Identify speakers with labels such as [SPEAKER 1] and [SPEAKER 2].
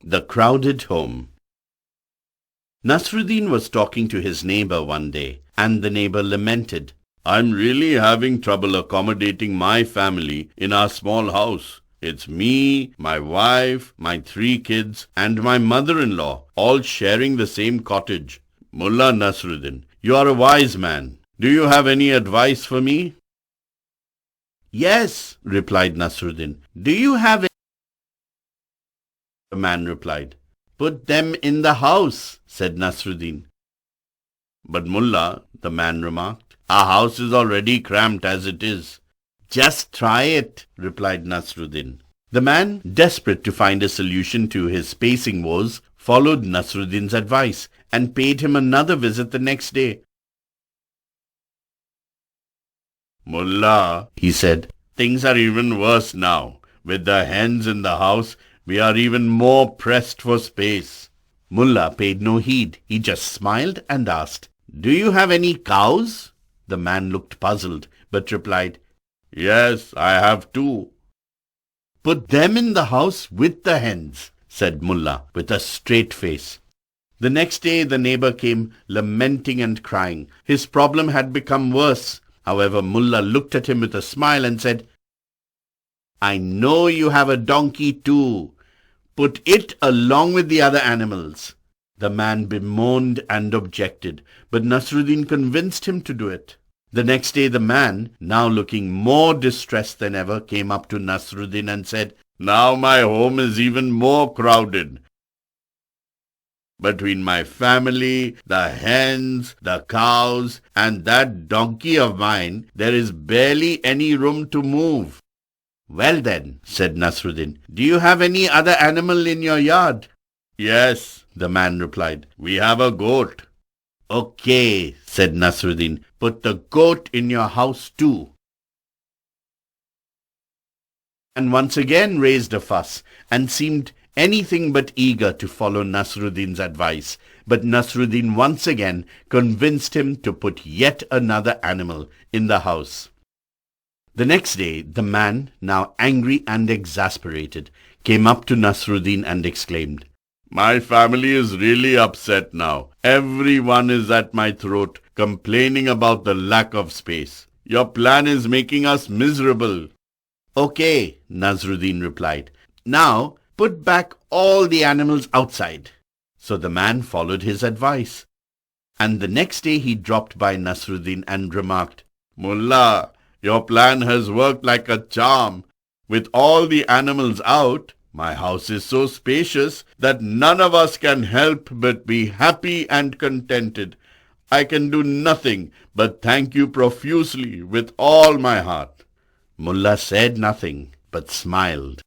[SPEAKER 1] The crowded home. Nasruddin was talking to his neighbor one day, and the neighbor lamented, "I'm really having trouble accommodating my family in our small house. It's me, my wife, my 3 kids, and my mother-in-law, all sharing the same cottage. Mullah Nasruddin, you are a wise man. Do you have any advice for me?" "Yes," replied Nasruddin. "Do you have any?" The man replied. "Put them in the house," said Nasruddin. "But Mullah," the man remarked, "our house is already cramped as it is." "Just try it," replied Nasruddin. The man, desperate to find a solution to his spacing woes, followed Nasruddin's advice and paid him another visit the next day. "Mullah," he said, "things are even worse now. With the hens in the house, we are even more pressed for space." Mullah paid no heed. He just smiled and asked, "Do you have any cows?" The man looked puzzled, but replied, "Yes, I have 2. "Put them in the house with the hens," said Mullah, with a straight face. The next day the neighbor came, lamenting and crying. His problem had become worse. However, Mullah looked at him with a smile and said, "I know you have a donkey too. Put it along with the other animals." The man bemoaned and objected, but Nasruddin convinced him to do it. The next day the man, now looking more distressed than ever, came up to Nasruddin and said, "Now my home is even more crowded. Between my family, the hens, the cows, and that donkey of mine, there is barely any room to move." "Well then," said Nasruddin, "do you have any other animal in your yard?" "Yes," the man replied, "we have a goat." "Okay," said Nasruddin, "put the goat in your house too." And once again raised a fuss, and seemed anything but eager to follow Nasruddin's advice. But Nasruddin once again convinced him to put yet another animal in the house. The next day the man, now angry and exasperated, came up to Nasruddin and exclaimed, "My family is really upset now. Everyone is at my throat, complaining about the lack of space. Your plan is making us miserable." "Okay," Nasruddin replied. "Now put back all the animals outside." So the man followed his advice. And the next day he dropped by Nasruddin and remarked, "Mullah, your plan has worked like a charm. With all the animals out, my house is so spacious that none of us can help but be happy and contented. I can do nothing but thank you profusely with all my heart." Mullah said nothing, but smiled.